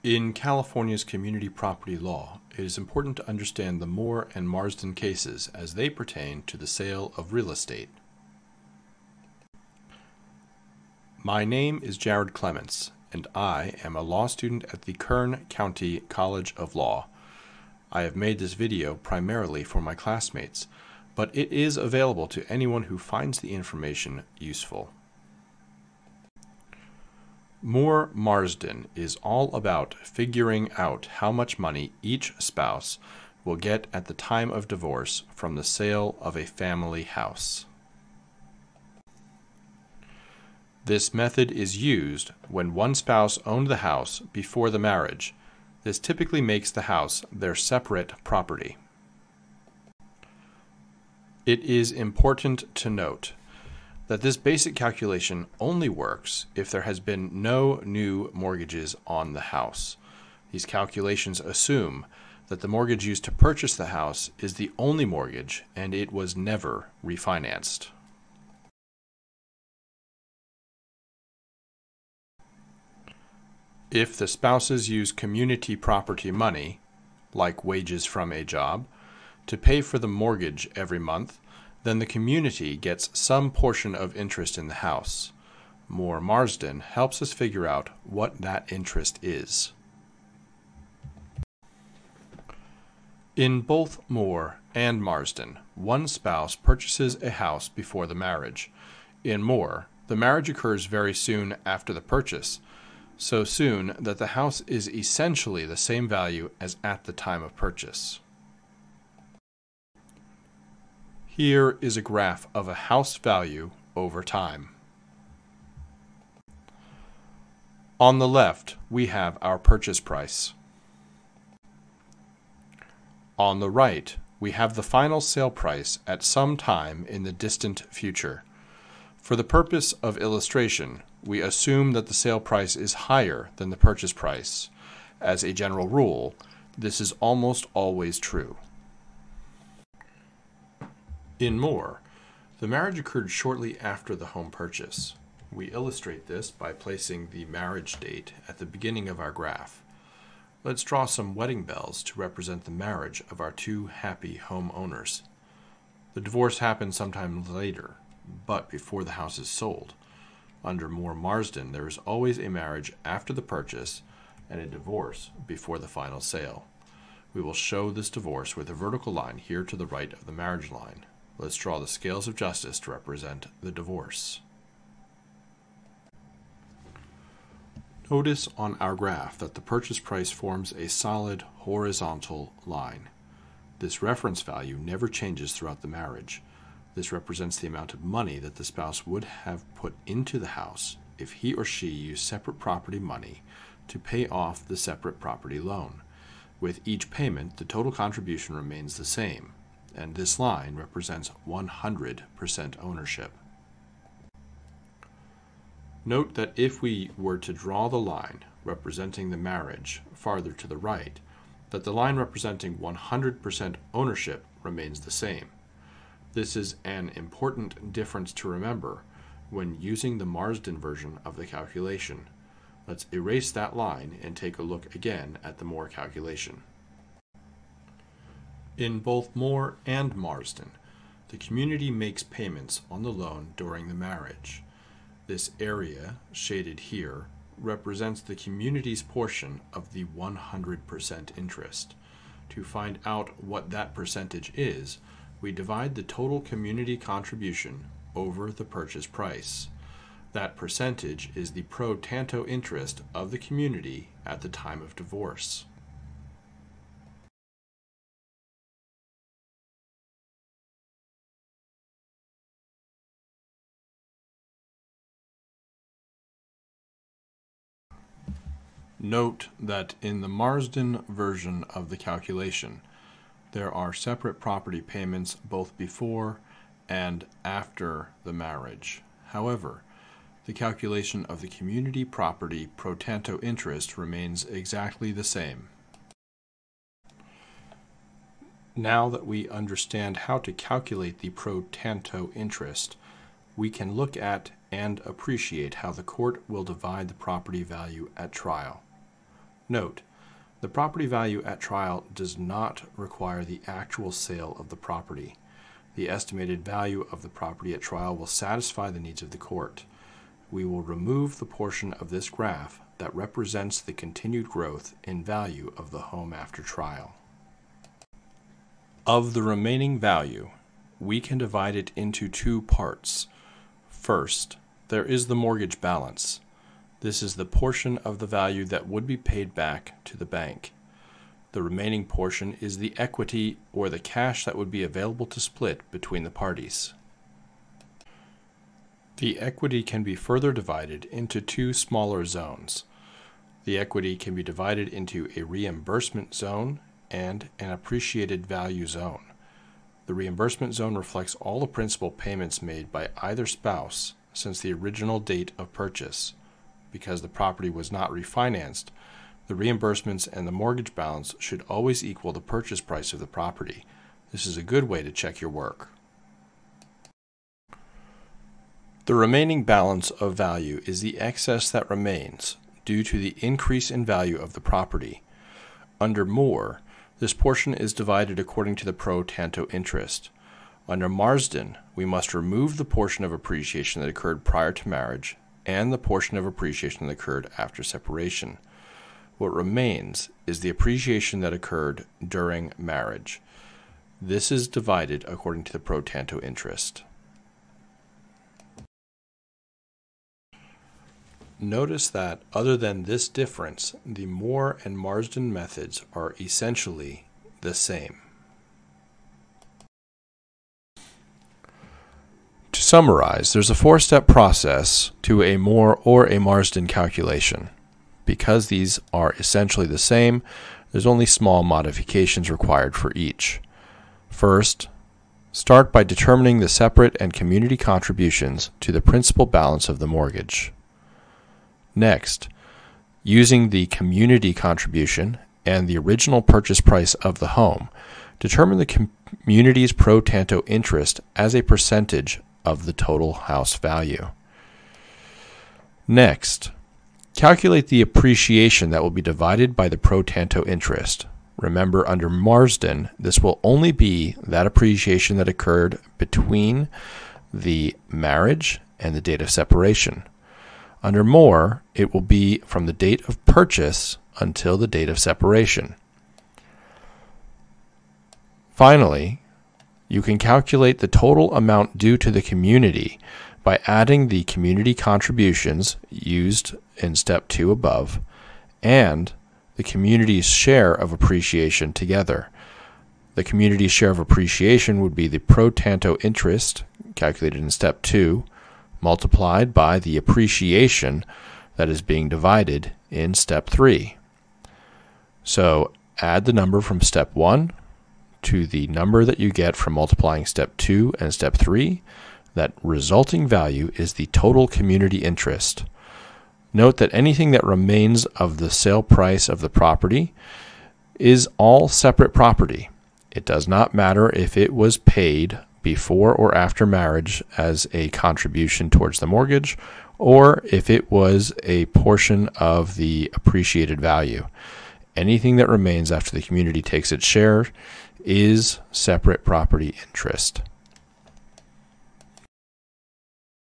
In California's community property law, it is important to understand the Moore and Marsden cases as they pertain to the sale of real estate. My name is Jared Clements, and I am a law student at the Kern County College of Law. I have made this video primarily for my classmates, but it is available to anyone who finds the information useful. MooreMarsden is all about figuring out how much money each spouse will get at the time of divorce from the sale of a family house. This method is used when one spouse owned the house before the marriage. This typically makes the house their separate property. It is important to note that this basic calculation only works if there has been no new mortgages on the house. These calculations assume that the mortgage used to purchase the house is the only mortgage and it was never refinanced. If the spouses use community property money, like wages from a job, to pay for the mortgage every month, then the community gets some portion of interest in the house. MooreMarsden helps us figure out what that interest is. In both Moore and Marsden, one spouse purchases a house before the marriage. In Moore, the marriage occurs very soon after the purchase, so soon that the house is essentially the same value as at the time of purchase. Here is a graph of a house value over time. On the left, we have our purchase price. On the right, we have the final sale price at some time in the distant future. For the purpose of illustration, we assume that the sale price is higher than the purchase price. As a general rule, this is almost always true. In Moore, the marriage occurred shortly after the home purchase. We illustrate this by placing the marriage date at the beginning of our graph. Let's draw some wedding bells to represent the marriage of our two happy homeowners. The divorce happened sometime later, but before the house is sold. Under MooreMarsden, there is always a marriage after the purchase and a divorce before the final sale. We will show this divorce with a vertical line here to the right of the marriage line. Let's draw the scales of justice to represent the divorce. Notice on our graph that the purchase price forms a solid horizontal line. This reference value never changes throughout the marriage. This represents the amount of money that the spouse would have put into the house if he or she used separate property money to pay off the separate property loan. With each payment, the total contribution remains the same, and this line represents 100% ownership. Note that if we were to draw the line representing the marriage farther to the right, that the line representing 100% ownership remains the same. This is an important difference to remember when using the Marsden version of the calculation. Let's erase that line and take a look again at the Moore calculation. In both Moore and Marsden, the community makes payments on the loan during the marriage. This area, shaded here, represents the community's portion of the 100% interest. To find out what that percentage is, we divide the total community contribution over the purchase price. That percentage is the pro tanto interest of the community at the time of divorce. Note that in the Marsden version of the calculation, there are separate property payments both before and after the marriage. However, the calculation of the community property pro tanto interest remains exactly the same. Now that we understand how to calculate the pro tanto interest, we can look at and appreciate how the court will divide the property value at trial. Note: the property value at trial does not require the actual sale of the property. The estimated value of the property at trial will satisfy the needs of the court. We will remove the portion of this graph that represents the continued growth in value of the home after trial. Of the remaining value, we can divide it into two parts. First, there is the mortgage balance. This is the portion of the value that would be paid back to the bank. The remaining portion is the equity or the cash that would be available to split between the parties. The equity can be further divided into two smaller zones. The equity can be divided into a reimbursement zone and an appreciated value zone. The reimbursement zone reflects all the principal payments made by either spouse since the original date of purchase. Because the property was not refinanced, the reimbursements and the mortgage balance should always equal the purchase price of the property. This is a good way to check your work. The remaining balance of value is the excess that remains due to the increase in value of the property. Under Moore, this portion is divided according to the pro tanto interest. Under Marsden, we must remove the portion of appreciation that occurred prior to marriage and the portion of appreciation that occurred after separation. What remains is the appreciation that occurred during marriage. This is divided according to the pro tanto interest. Notice that other than this difference, the Moore and Marsden methods are essentially the same. To summarize, there's a four-step process to a Moore or a Marsden calculation. Because these are essentially the same, there's only small modifications required for each. First, start by determining the separate and community contributions to the principal balance of the mortgage. Next, using the community contribution and the original purchase price of the home, determine the community's pro tanto interest as a percentage of the total house value. Next, calculate the appreciation that will be divided by the pro tanto interest. Remember, under Marsden, this will only be that appreciation that occurred between the marriage and the date of separation. Under Moore, it will be from the date of purchase until the date of separation. Finally, you can calculate the total amount due to the community by adding the community contributions used in step 2 above and the community's share of appreciation together. The community's share of appreciation would be the pro tanto interest, calculated in step 2, multiplied by the appreciation that is being divided in step 3. So add the number from step 1 to the number that you get from multiplying step 2 and step 3. That resulting value is the total community interest. Note that anything that remains of the sale price of the property is all separate property. It does not matter if it was paid before or after marriage as a contribution towards the mortgage, or if it was a portion of the appreciated value. Anything that remains after the community takes its share is separate property interest.